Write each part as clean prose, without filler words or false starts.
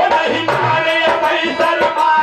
नहीं मारे भाई सलमान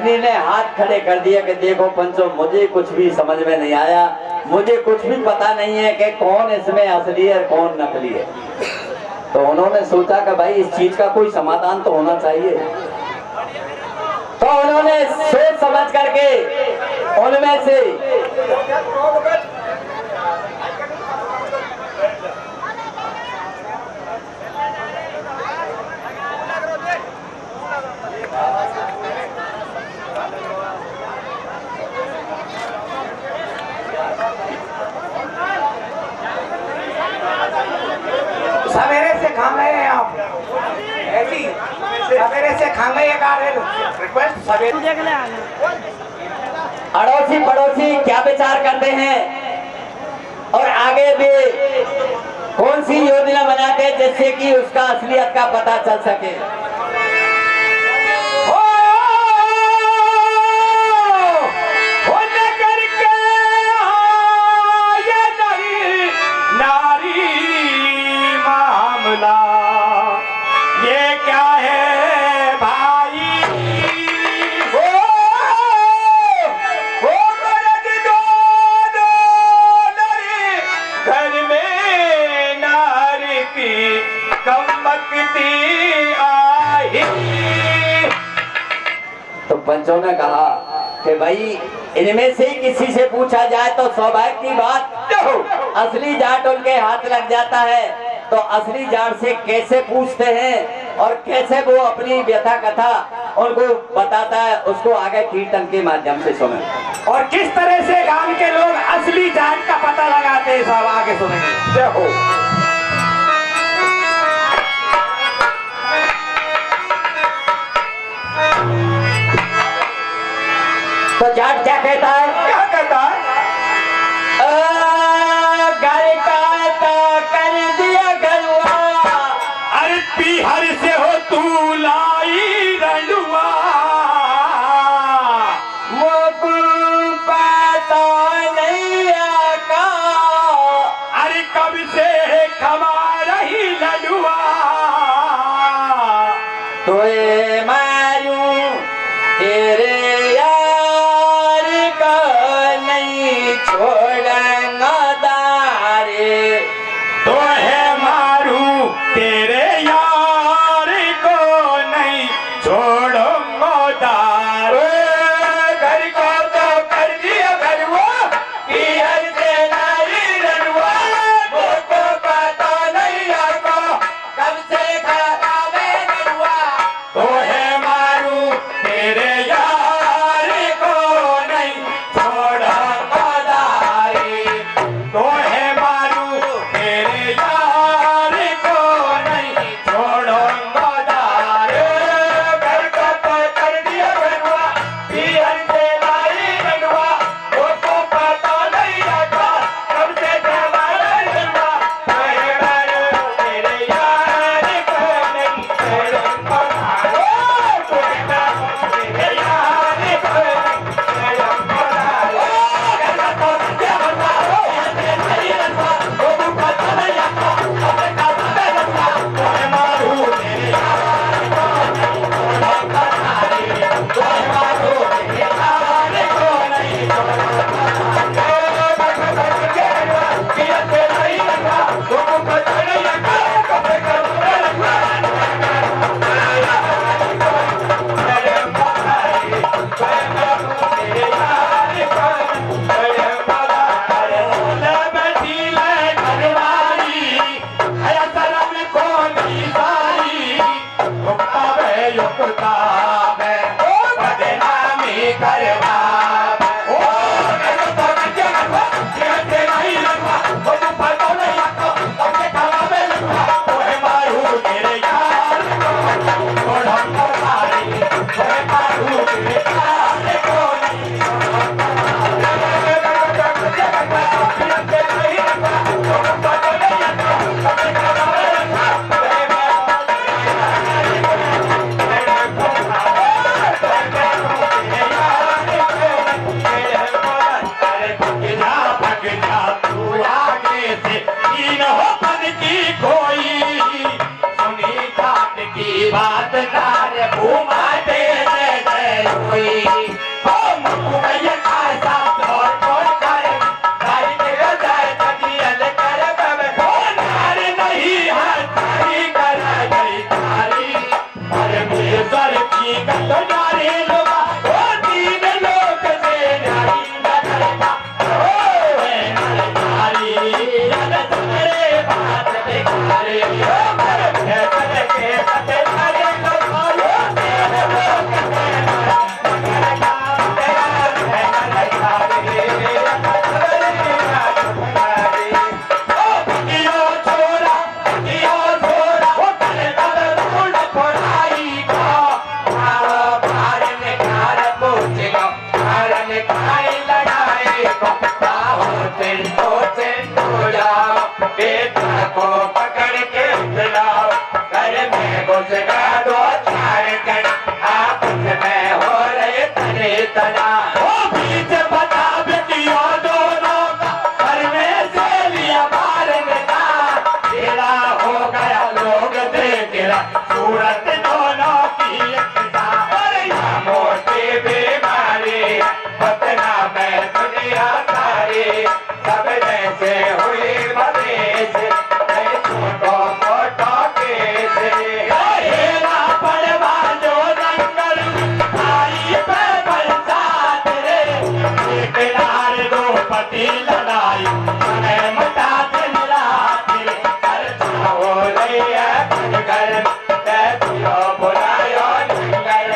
असली ने हाथ खड़े कर दिया कि देखो पंचो, मुझे कुछ भी समझ में नहीं आया, मुझे कुछ भी पता नहीं है कि कौन इसमें असली है कौन नकली है। तो उन्होंने सोचा कि भाई इस चीज का कोई समाधान तो होना चाहिए। तो उन्होंने सोच समझ करके उनमें से सवेरे से खा गए हैं आप, ऐसी सवेरे से खा गए रिक्वेस्ट सवेरे। अड़ोसी पड़ोसी क्या विचार करते हैं और आगे भी कौन सी योजना बनाते हैं जिससे कि उसका असलियत का पता चल सके। ये क्या है भाई, घर में नारी की कमकती आई। तो पंचों ने कहा कि भाई इनमें से किसी से पूछा जाए तो सौभाग्य की बात असली जाट उनके हाथ लग जाता है। तो असली जाट से कैसे पूछते हैं और कैसे वो अपनी व्यथा कथा उनको बताता है, उसको आगे कीर्तन के माध्यम से सुने। और किस तरह से गांव के लोग असली जाट का पता लगाते हैं, सब आगे सुनेंगे। जय हो। तो जाट क्या कहता है? क्या कहता है? हर से हो तू लाई रंडुआ, मुझको पता नहीं आका, अरे कब से खमा रही लडुआ, तोए मारूं तेरे यार का नहीं छोड़ूंगा दारे, तो है मारूं तेरे बात कार घुमा दे बेटा को पकड़ के चलाओ, घर में घुस गया दो चार जन, आपस में हो रहे तने तना। ओ बीच बता बेटियों दोनों का, घर में से लिया बाहर निकाल, तेरा हो गया लोग देख रहे सूरत दोनों की एक साथ। अरे या मोटी बीमारी पतना में दुनिया सारी, सब जैसे हुई मवेश छोटो मोटो केस। हेरा पड़वा जो जंगल आई पे बरसात रे, एक नार दो पति लड़ाई मैं मटा दिन रात रे। चर्चा हो रही है घर देखियो बुलायो जंगल,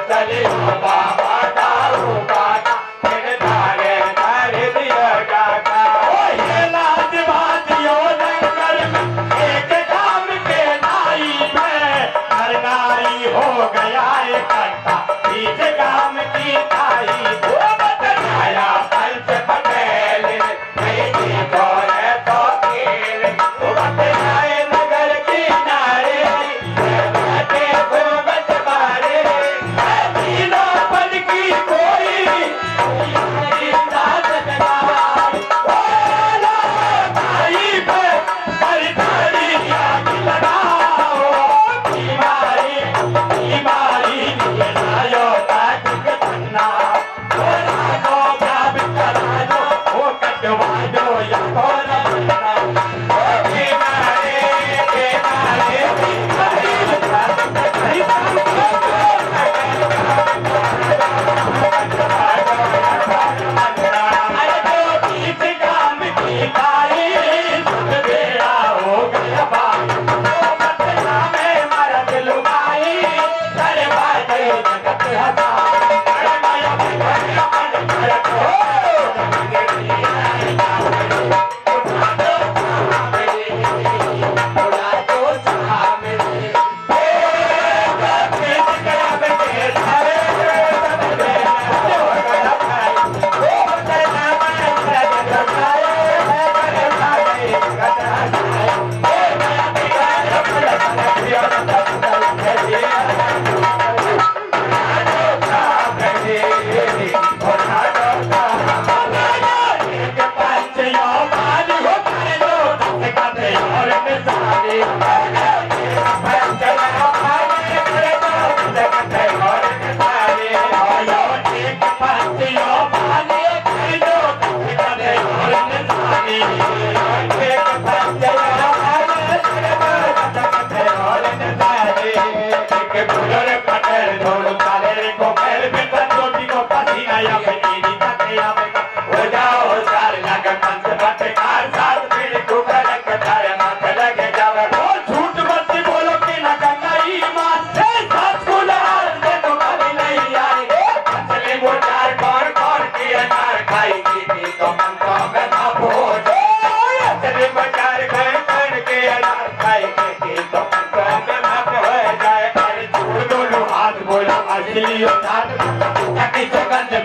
चलियो बाबा दारू बाटा फिर धारे धर दिया जाता। ओ ये लाज बाजियो जंगल में एक काम के नाई में, हर नाई हो गया इकट्ठा बीच काम की ताई। वो बताया पंच पटेल मेरी बोले तो खेल, वो बताए नगर किनारे बैठे घूमत बारे, तीनों पद की कोई दाद लगाए। ओ लो भाई पे हरदारी आग लगाओ, बीमारी बीमारी लायो ताकत करना, थोड़ा को जाब करा दो, वो कटवा दो या कौन बनना। ओ बीमारी बीमारी बीमारी अरे जो बीच काम की ताई, सब बेड़ा हो गया बाई। ओ मथुरा में मरद लुगाई, अरे बाजे जगत हसाई। अरे माया भगवान अपन करत हो, उठा दो सामने, बीच गया बेटे धारे, सब बेड़ा हो गया भाई। ओ मथुरा में मरद लुगाई, अरे बाजे जगत हसाई। ओ माया भगवान अपन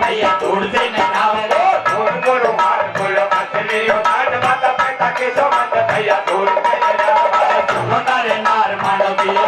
भैया दूर से माता पिता के सोमत भैया दूर से नार मानो दियो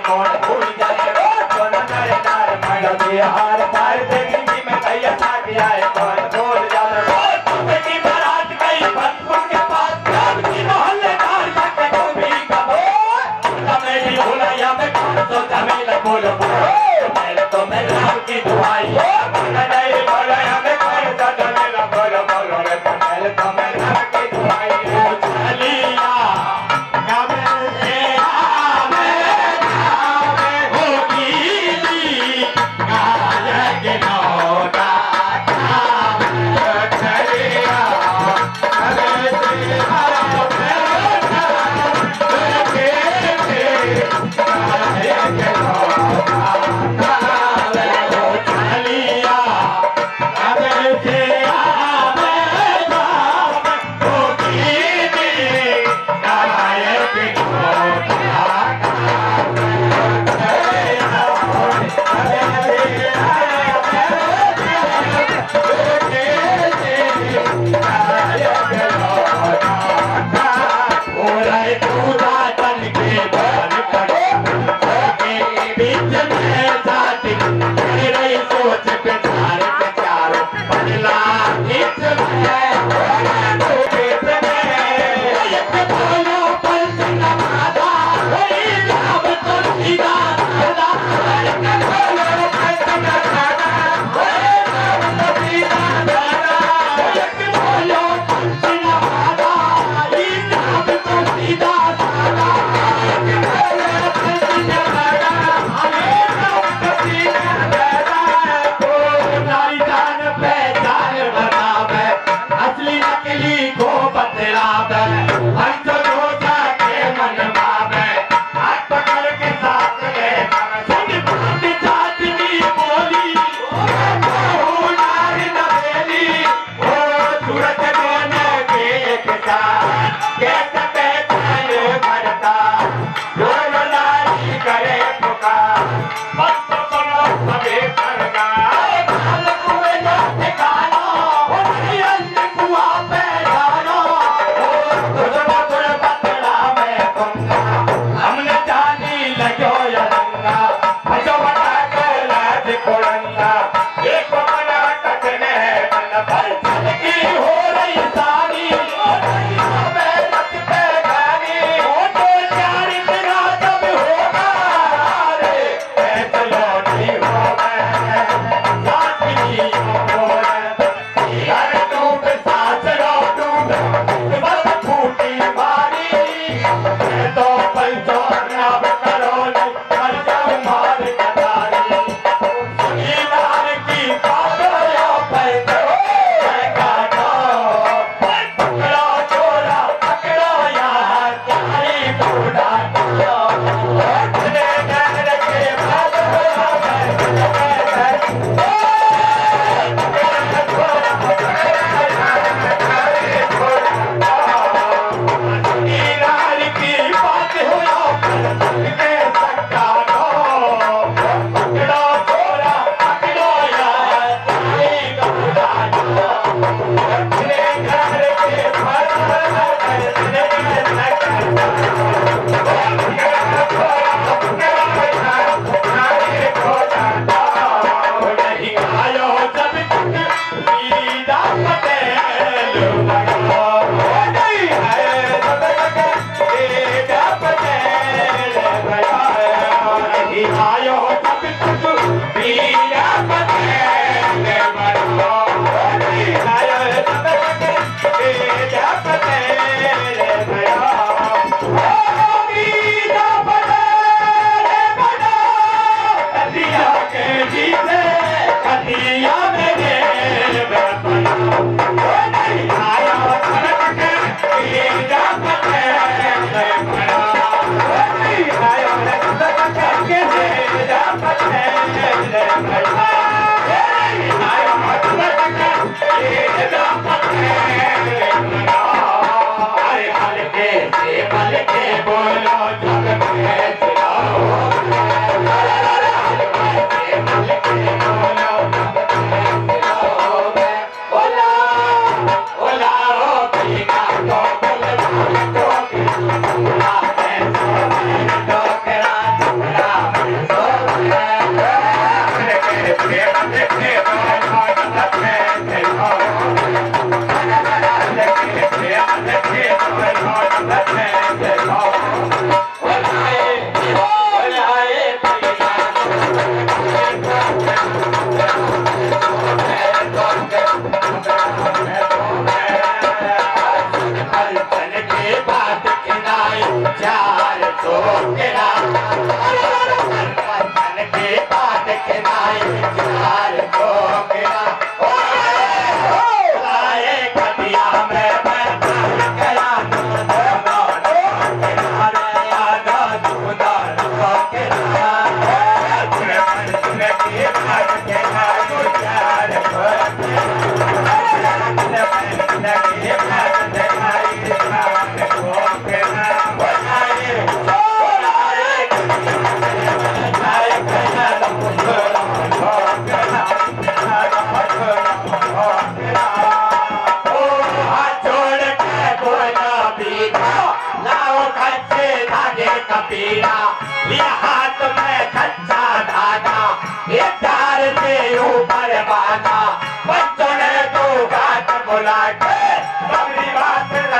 कौन भूल जाए। नार मानो दियो हार पार जिंदगी में भैया कौन भूल जाए। बारात गई भरतपुर के पास, मोहल्लेदार भी कबो मैं भी भूला या मैं कौन सोचा मैं बोलो तो मैं राम की दुआई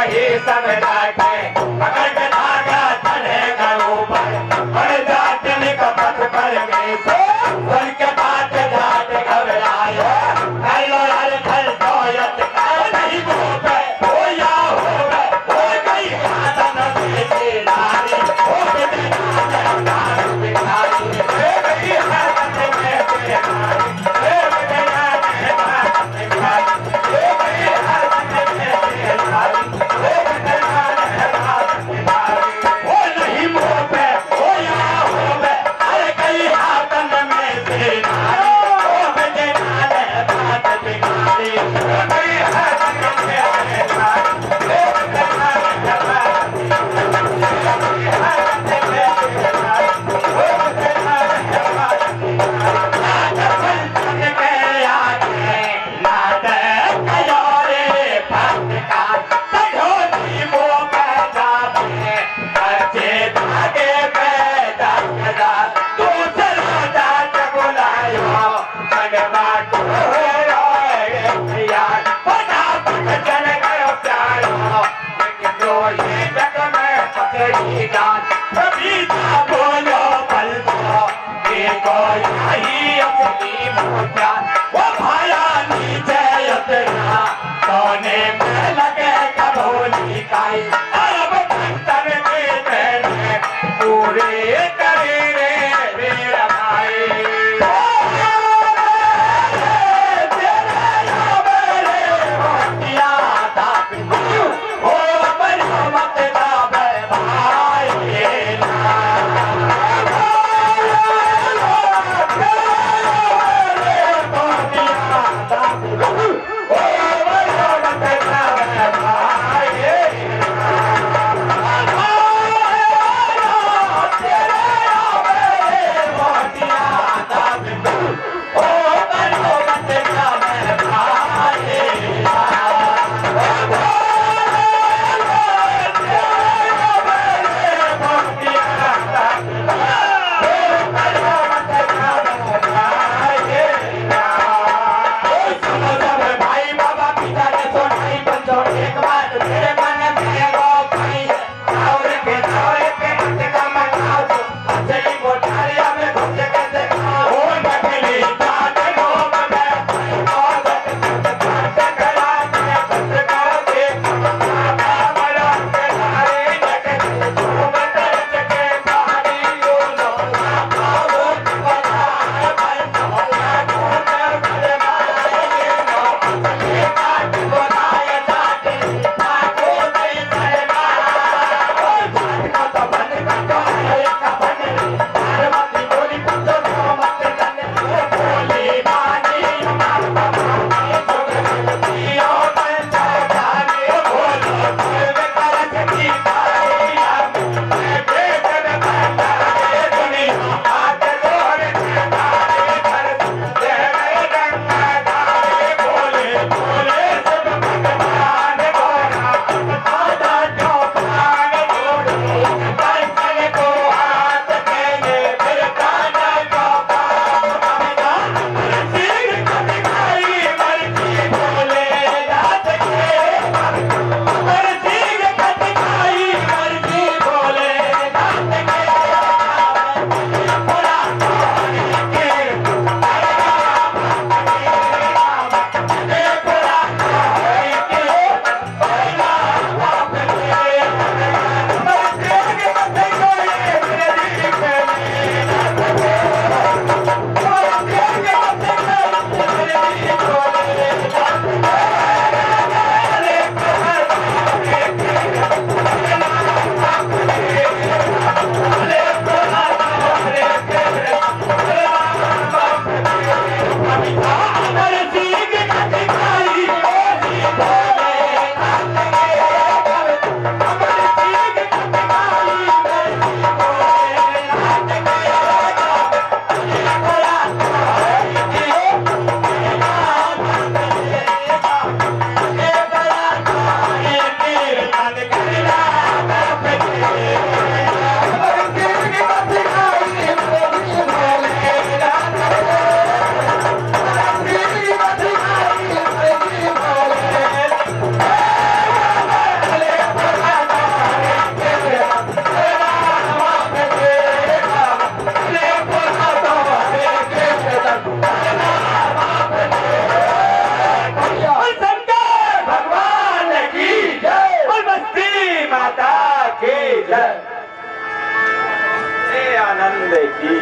वही सब डाटे पकड़ के धागा चढ़े कर ऊपर हर जाटने का पथ पर में से सुन के बात जाट घबराए हेलो हर घर दोयत का नहीं बोले हो या हो गई साधन बेटी नारी हो गई नारी बिखारी हो गई हाथ में बिखारी हो गई हाथ में बिखारी हो गई हाथ में बिखारी हो गई देखी।